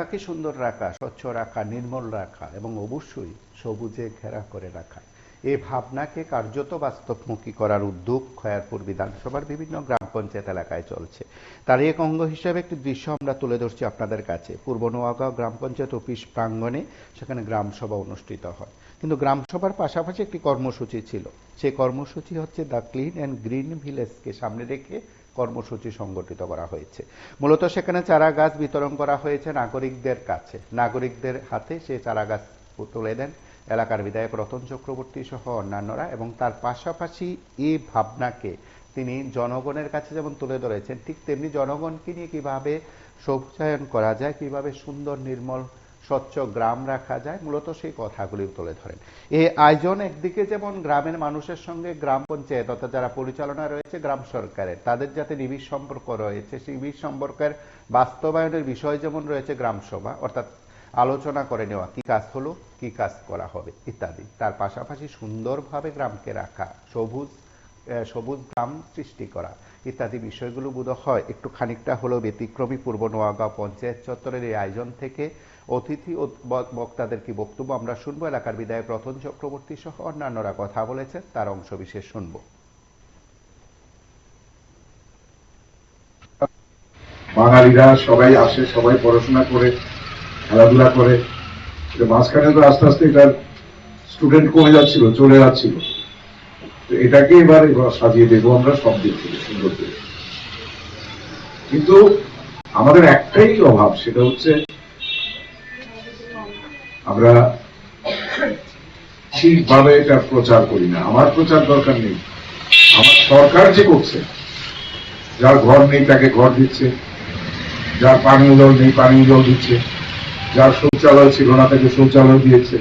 এলাকাকে সুন্দর রাখা, স্বচ্ছ রাখা, নির্মল রাখা এবং অবশ্যই সবুজে ঘেরা করে রাখা, এই ভাবনাকে কার্যত বাস্তবমুখী করার উদ্যোগ খয়ারপুর বিধানসভার বিভিন্ন গ্রাম পঞ্চায়েত এলাকায় চলছে। তারই এক অঙ্গ হিসেবে একটি দৃশ্য আমরা তুলে ধরছি আপনাদের কাছে। পূর্ব নোয়াগাঁও গ্রাম পঞ্চায়েত অফিস প্রাঙ্গণে সেখানে গ্রাম সভা অনুষ্ঠিত হয়, কিন্তু গ্রাম সভার পাশাপাশি একটি কর্মসূচি ছিল। সেই কর্মসূচি হচ্ছে দ্য ক্লিন অ্যান্ড গ্রিন ভিলেজকে সামনে রেখে কর্মসূচি সংগঠিত করা হয়েছে। মূলত সেখানে চারা গাছ বিতরণ করা হয়েছে নাগরিকদের কাছে। নাগরিকদের হাতে সেই চারা গাছ তুলে দেন এলাকার বিধায়ক রতন চক্রবর্তী সহ অন্যান্যরা, এবং তার পাশাপাশি এই ভাবনাকে তিনি জনগণের কাছে যেমন তুলে ধরেছেন, ঠিক তেমনি জনগণকে নিয়ে কিভাবে সবুজায়ন করা যায়, কিভাবে সুন্দর নির্মল স্বচ্ছ গ্রাম রাখা যায়, মূলত সেই কথাগুলি তুলে ধরেন। এই আয়োজন একদিকে যেমন গ্রামের মানুষের সঙ্গে গ্রাম পঞ্চায়েত অর্থাৎ যারা পরিচালনা রয়েছে গ্রাম সরকারের, তাদের যাতে নিবিড় সম্পর্ক রয়েছে, সেই নিবিড় সম্পর্কের বাস্তবায়নের বিষয় যেমন রয়েছে গ্রাম সভা, অর্থাৎ আলোচনা করে নেওয়া কি কাজ হলো, কি কাজ করা হবে ইত্যাদি। তার পাশাপাশি সুন্দরভাবে গ্রামকে রাখা, সবুজ গ্রাম সৃষ্টি করা ইত্যাদি বিষয়গুলো বোধ হয় একটু খানিকটা হলেও ব্যতিক্রমী পূর্ব নোয়াগাঁও পঞ্চায়েত চত্বরের এই আয়োজন থেকে। অতিথি ও বক্তাদের কি বক্তব্য আমরা শুনবো, এলাকার বিধায়ক রতন চক্রবর্তী সহ অন্যান্যরা কথা বলেছেন, তার অংশ বিশেষ শুনবো। বাঙালিরা সবাই আসে, সবাই পড়াশোনা করে, খেলাধুলা করে, মাঝখানে তো আস্তে আস্তে এটার স্টুডেন্ট কমে যাচ্ছিল, চলে যাচ্ছিল। এটাকে এবার সাজিয়ে দেবো আমরা সব দিক থেকে সুন্দর করে। কিন্তু আমাদের একটাই অভাব, সেটা হচ্ছে আমরা ঠিকভাবে এটা প্রচার করি না। আমার প্রচার দরকার নেই, আমার সরকার যে করছে, যার ঘর নেই তাকে ঘর দিচ্ছে, যার পানীয় জল নেই পানীয় জল দিচ্ছে, যার শৌচালয় ছিল না তাকে শৌচালয় দিয়েছে,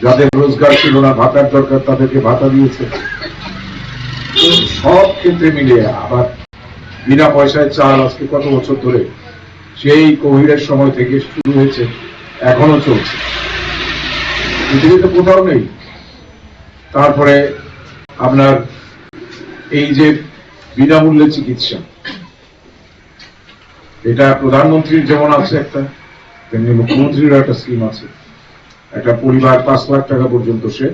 যাদের রোজগার ছিল না ভাতার দরকার তাদেরকে ভাতা দিয়েছে। সব ক্ষেত্রে মিলিয়ে আবার বিনা পয়সায় চাল আজকে কত বছর ধরে, সেই কোভিডের সময় থেকে শুরু হয়েছে, এখনো চলছে, পৃথিবীতে কোথাও নেই। তারপরে আপনার এই যে বিনামূল্যে চিকিৎসা, এটা প্রধানমন্ত্রীর যেমন আছে একটা, তেমনি মুখ্যমন্ত্রীর একটা স্কিম আছে। একটা পরিবার 5 লাখ টাকা পর্যন্ত সে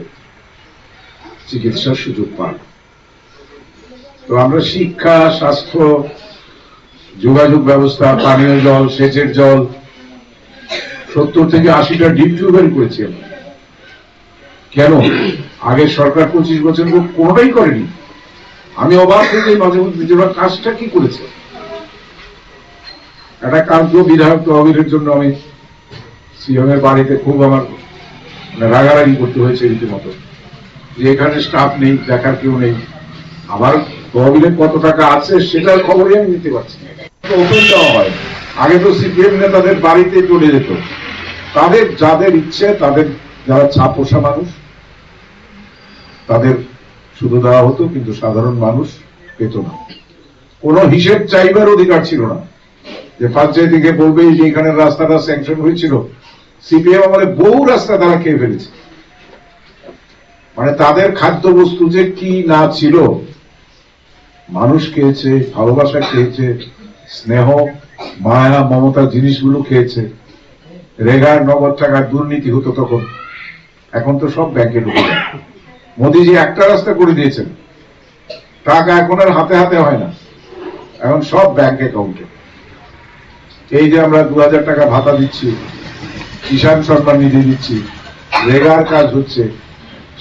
চিকিৎসার সুযোগ পায়। তো আমরা শিক্ষা, স্বাস্থ্য, যোগাযোগ ব্যবস্থা, পানীয় জল, সেচের জল 70 থেকে 80টা ডিপ টিউবওয়েল করেছি আমরা। কেন আগের সরকার 25 বছর কোনোটাই করেনি? আমি অবাক হয়ে যাই মাঝে মধ্যে, যে কাজটা কি করেছে। একটা কার্য বিধায়ক তহবিলের জন্য আমি সিএম এর বাড়িতে খুব আমার রাগারাগি করতে হয়েছে রীতিমতো, যে এখানে স্টাফ নেই, দেখার কেউ নেই। আবার তহবিলে কত টাকা আছে সেটার খবরই আমি নিতে পারছি না। ওপেন দেওয়া হয়, আগে তো সিপিএম নেতাদের বাড়িতে চলে যেত, তাদের যাদের ইচ্ছে, তাদের যারা ছাপোষা মানুষ তাদের শুধু দেওয়া হতো, কিন্তু সাধারণ মানুষ পেত না। কোনো হিসেব চাইবার অধিকার ছিল না, যে পঞ্চায়েত থেকে বলবে যে এখানে রাস্তাটা স্যাংশন হয়েছিল, সিপিএম আমাদের বহু রাস্তা তারা খেয়ে ফেলেছে। মানে তাদের খাদ্য বস্তু যে কি না ছিল, মানুষ খেয়েছে, ভালোবাসা খেয়েছে, স্নেহ, মায়া, মমতা জিনিসগুলো খেয়েছে। রেগার নগদ টাকার দুর্নীতি হতো তখন, এখন তো সব ব্যাংকে ঢুকে যায়। মোদীজি একটা রাস্তা করে দিয়েছেন, টাকা এখন আর হাতে হাতে হয় না, এখন সব ব্যাংক অ্যাকাউন্টে। এই যে আমরা 2000 টাকা ভাতা দিচ্ছি, কিষাণ সম্মান নিধি দিচ্ছি, রেগার কাজ হচ্ছে,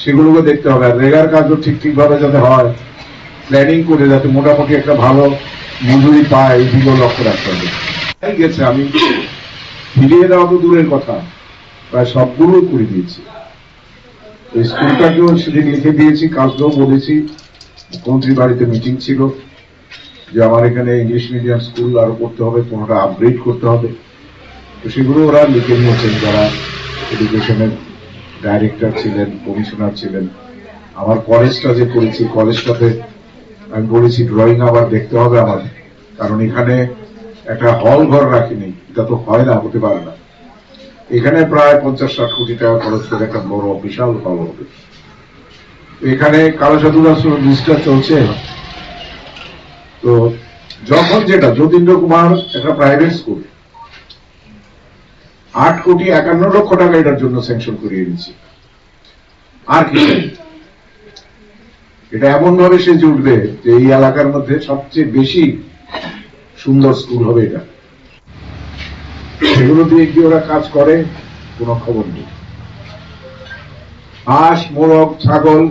সেগুলোকে দেখতে হবে। আর রেগার কাজও ঠিকভাবে যাতে হয়, প্ল্যানিং করে যাতে মোটামুটি একটা ভালো মজুরি পায়, এইগুলো লক্ষ্য রাখতে হবে। গেছে আমি ফিরিয়ে দেওয়া তো দূরের কথা, প্রায় সবগুলোই করে দিয়েছি। স্কুলটাকেও সেদিন লিখে দিয়েছি, কাজটাও বলেছি। মুখ্যমন্ত্রী বাড়িতে মিটিং ছিল যে আমার এখানে ইংলিশ মিডিয়াম স্কুল আরো করতে হবে, কোনোটা আপগ্রেড করতে হবে। তো সেগুলো ওরা লিখে নিয়েছেন, যারা এডুকেশনের ডাইরেক্টর ছিলেন, কমিশনার ছিলেন। আমার কলেজটা যে করেছি, কলেজটাতে আমি বলেছি ড্রয়িং আবার দেখতে হবে আমার, কারণ এখানে একটা হল ঘর রাখিনি, এটা তো হয় না, হতে পারে না। এখানে প্রায় 50-60 কোটি টাকা খরচ করে একটা বড় বিশাল হল হবে। এখানে কালাসাধুর আশ্রম লিস্টটা চলছে। তো যখন যেটা যতীন্দ্র কুমার একটা প্রাইভেট স্কুল, 8,51,00,000 টাকা এটার জন্য স্যাংশন করিয়ে দিচ্ছি। আর কি এটা এমন ভাবে সে জুটবে যে এই এলাকার মধ্যে সবচেয়ে বেশি সুন্দর স্কুল হবে এটা। সেগুলো দিয়ে কি ওরা কাজ করে কোনো খবর নেই। হাঁস, মোরগ, ছাগল,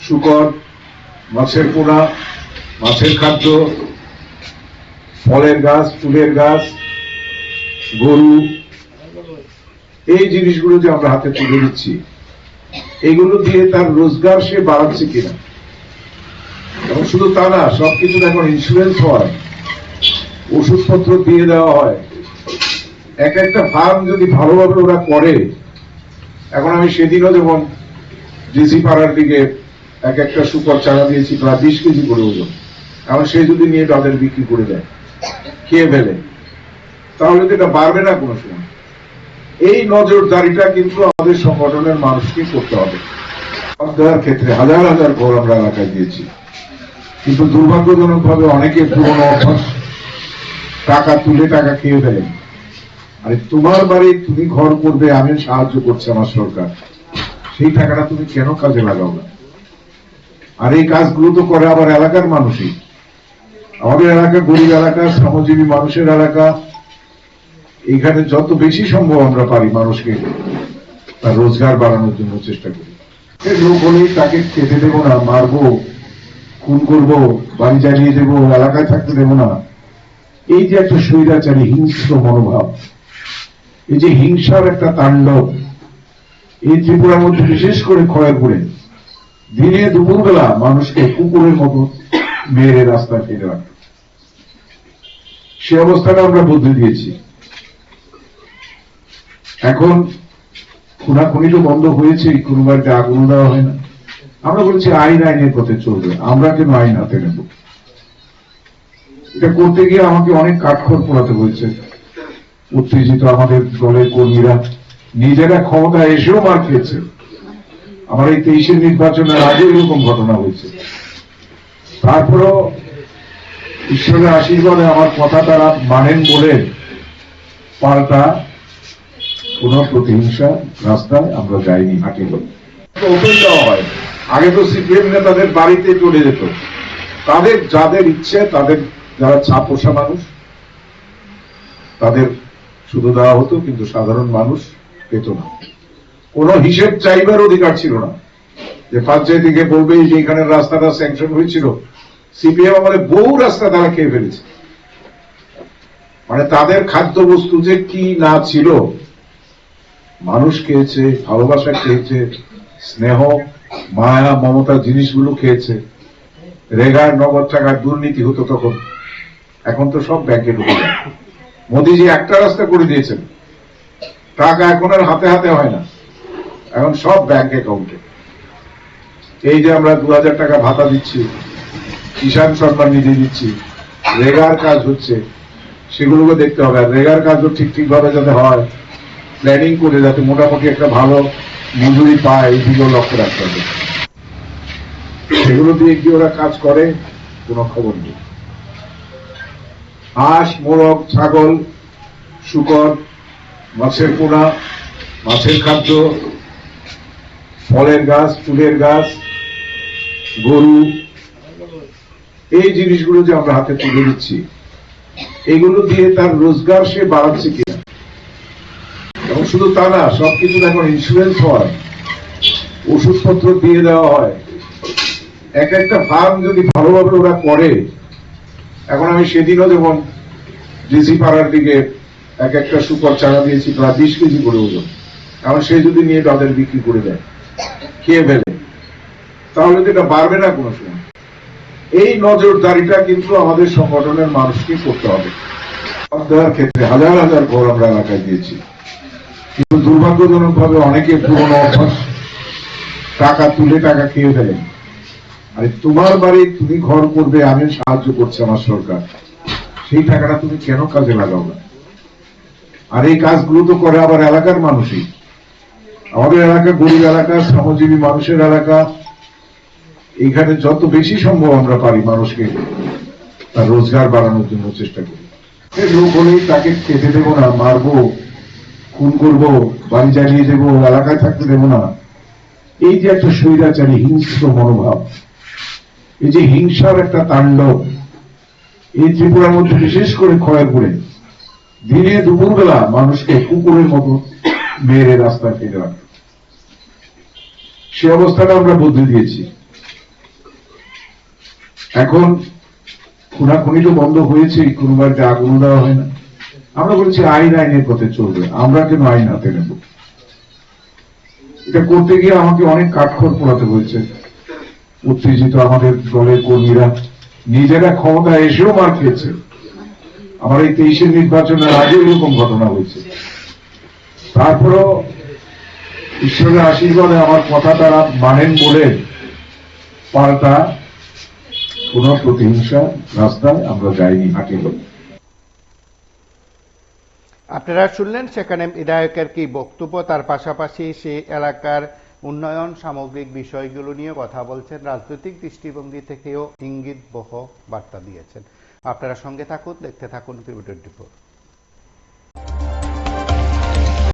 শুকর, মাছের পোনা, মাছের খাদ্য, ফলের গাছ, ফুলের গাছ, গরু, এই জিনিসগুলো যে আমরা হাতে তুলে দিচ্ছি, এগুলো দিয়ে তার রোজগার সে বাড়াচ্ছে কিনা। এবং শুধু তা না, সবকিছু এখন ইন্স্যুরেন্স হয়, ওষুধপত্র দিয়ে দেওয়া হয়। এক একটা ফার্ম যদি ভালোভাবে ওরা করে, এখন আমি সেদিনও যেমন ডিসি পাড়ার দিকে এক একটা শুকর চারা দিয়েছি প্রায় 20 কেজি করে ওজন। এখন সে যদি নিয়ে তাদের বিক্রি করে দেয়, খেয়ে ফেলে, তাহলে তো এটা বাড়বে না কোনো সময়। এই নজরদারিটা কিন্তু আমাদের সংগঠনের মানুষকে করতে হবে। দেওয়ার ক্ষেত্রে হাজার হাজার ঘর আমরা এলাকায় দিয়েছি, কিন্তু দুর্ভাগ্যজনক ভাবে অনেকে পুরনো অভ্যাস, টাকা তুলে টাকা খেয়ে ফেলেন। আরে তোমার বাড়ি তুমি ঘর করবে, আমি সাহায্য করছি আমার সরকার, সেই টাকাটা তুমি কেন কাজে লাগাও না? আর এই কাজগুলো তো করে আবার এলাকার মানুষই। আমাদের এলাকা গরিব এলাকা, শ্রমজীবী মানুষের এলাকা। এখানে যত বেশি সম্ভব আমরা পারি মানুষকে তার রোজগার বাড়ানোর জন্য চেষ্টা করি। লোক হলেই তাকে খেতে দেবো না, মারবো, খুন করবো, বাড়ি জ্বালিয়ে দেবো, এলাকায় থাকতে দেবো না, এই যে একটা স্বৈরাচারী হিংস্র মনোভাব, এই যে হিংসার একটা তাণ্ডব, এই ত্রিপুরার মধ্যে বিশেষ করে খয়েরপুরে দিনে দুপুরবেলা মানুষকে কুকুরের মতো মেরে রাস্তায় ফেলে রাখত। সে অবস্থাটা আমরা বদলে দিয়েছি। এখন খুনাখুনি তো বন্ধ হয়েছে, কোনো বাড়িতে আগুন দেওয়া হয় না। আমরা বলছি আইনের পথে চলবে, আমরা কেন আইন হাতে নেব? এটা করতে গিয়ে আমাকে অনেক কাঠখড় পোড়াতে হয়েছে। উত্তেজিত আমাদের দলের কর্মীরা নিজেরা ক্ষমতায় এসেও মার খেয়েছে। আমার এই 23-এর নির্বাচনের আগে এরকম ঘটনা হয়েছে। তারপরেও ঈশ্বরের আশীর্বাদে আমার কথা তারা মানেন বলে পাল্টা কোন প্রতিহিংসা রাস্তায় আমরা যাইনি, হাঁটি বলে ওপেন দেওয়া হয়। আগে তো সিপিএম নেতাদের বাড়িতে চলে যেত, তাদের যাদের ইচ্ছে, তাদের যারা ছাপোষা মানুষ তাদের শুধু দেওয়া হতো, কিন্তু সাধারণ মানুষ পেত না। কোন হিসেব চাইবার অধিকার ছিল না যে পঞ্চায়েত থেকে বলবে যে এখানে রাস্তাটা স্যাংশন হয়েছিল, সিপিএম আমাদের বহু রাস্তা তারা খেয়ে ফেলেছে। মানে তাদের খাদ্য বস্তু যে কি না ছিল, মানুষ খেয়েছে, ভালোবাসা খেয়েছে, স্নেহ, মায়া, মমতা জিনিসগুলো খেয়েছে। রেগার নগদ টাকার দুর্নীতি হতো তখন, এখন তো সব ব্যাংকে ঢুকে যায়। মোদীজি একটা রাস্তা করে দিয়েছেন, টাকা এখন আর হাতে হাতে হয় না, এখন সব ব্যাংক অ্যাকাউন্টে। এই যে আমরা 2000 টাকা ভাতা দিচ্ছি, কিষাণ সম্মান নিধি দিচ্ছি, রেগার কাজ হচ্ছে, সেগুলোকে দেখতে হবে। আর রেগার কাজও ঠিকভাবে যাতে হয়, প্ল্যানিং করে যাতে মোটামুটি একটা ভালো মজুরি পায়, এইগুলো লক্ষ্য রাখতে হবে। সেগুলো দিয়ে কি ওরা কাজ করে কোনো খবর নেই। হাঁস, মোরগ, ছাগল, শুকর, মাছের পোনা, মাছের খাদ্য, ফলের গাছ, ফুলের গাছ, গরু, এই জিনিসগুলো যে আমরা হাতে তুলে দিচ্ছি, এগুলো দিয়ে তার রোজগার সে বাড়াচ্ছে কিনা। এবং শুধু তা না, সবকিছু এখন ইন্স্যুরেন্স হয়, ওষুধপত্র দিয়ে দেওয়া হয়। এক একটা ফার্ম যদি ভালোভাবে ওরা করে, এখন আমি সেদিনও যেমন ডিসি পাড়ার দিকে এক একটা শুকর চারা দিয়েছি প্রায় 20 কেজি করে ওজন। এখন সে যদি নিয়ে তাদের বিক্রি করে দেয়, খেয়ে ফেলে, তাহলে তো এটা বাড়বে না কোনো সময়। এই নজরদারিটা কিন্তু আমাদের সংগঠনের মানুষকে করতে হবে। দেওয়ার ক্ষেত্রে হাজার হাজার ঘর আমরা এলাকায় দিয়েছি, কিন্তু দুর্ভাগ্যজনক ভাবে অনেকে পুরনো অভ্যাস, টাকা তুলে টাকা খেয়ে ফেলেন। আরে তোমার বাড়ি তুমি ঘর করবে, আমি সাহায্য করছি আমার সরকার, সেই টাকাটা তুমি কেন কাজে লাগাও না? আর এই কাজগুলো তো করে আবার এলাকার মানুষই। আমাদের এলাকা গরিব এলাকা, শ্রমজীবী মানুষের এলাকা। এখানে যত বেশি সম্ভব আমরা পারি মানুষকে তার রোজগার বাড়ানোর জন্য চেষ্টা করি। লোক হলেই তাকে খেতে দেবো না, মারবো, খুন করব, বাড়ি জ্বালিয়ে দেবো, এলাকায় থাকতে দেবো না, এই যে একটা স্বৈরাচারী হিংস্র মনোভাব, এই যে হিংসার একটা তাণ্ডব এই ত্রিপুরার মধ্যে বিশেষ করে খয়েরপুরে দিনে দুপুরবেলা মানুষকে কুকুরের মতো মেরে রাস্তায় ফেলে রাখে, সে অবস্থাটা আমরা বদলে দিয়েছি। এখন খুনাখুনি তো বন্ধ হয়েছে, কোনো বাড়িতে আগুন দেওয়া হয় না। আমরা বলছি আইনের পথে চলবে, আমরা কেন আইন হাতে নেব? এটা করতে গিয়ে আমাকে অনেক কাঠখড় পোড়াতে হয়েছে। উত্তেজিত আমাদের দলের কর্মীরা নিজেরা ক্ষমতায় এসেও মার খেয়েছে। আমার এই 23-এর নির্বাচনের আগে এরকম ঘটনা হয়েছে। তারপরও ঈশ্বরের আশীর্বাদে আমার কথা তারা মানেন বলে পাল্টা কোন প্রতিহিংসা রাস্তায় আমরা যাইনি, হাঁটিনি। আপনারা শুনলেন সেখানে বিধায়কের কি বক্তব্য, তার পাশাপাশি সেই এলাকার উন্নয়ন সামগ্রিক বিষয়গুলো নিয়ে কথা বলছেন, রাজনৈতিক দৃষ্টিভঙ্গি থেকেও ইঙ্গিতবহ বার্তা দিয়েছেন। আপনারা সঙ্গে থাকুন, দেখতে থাকুন টিভি 24।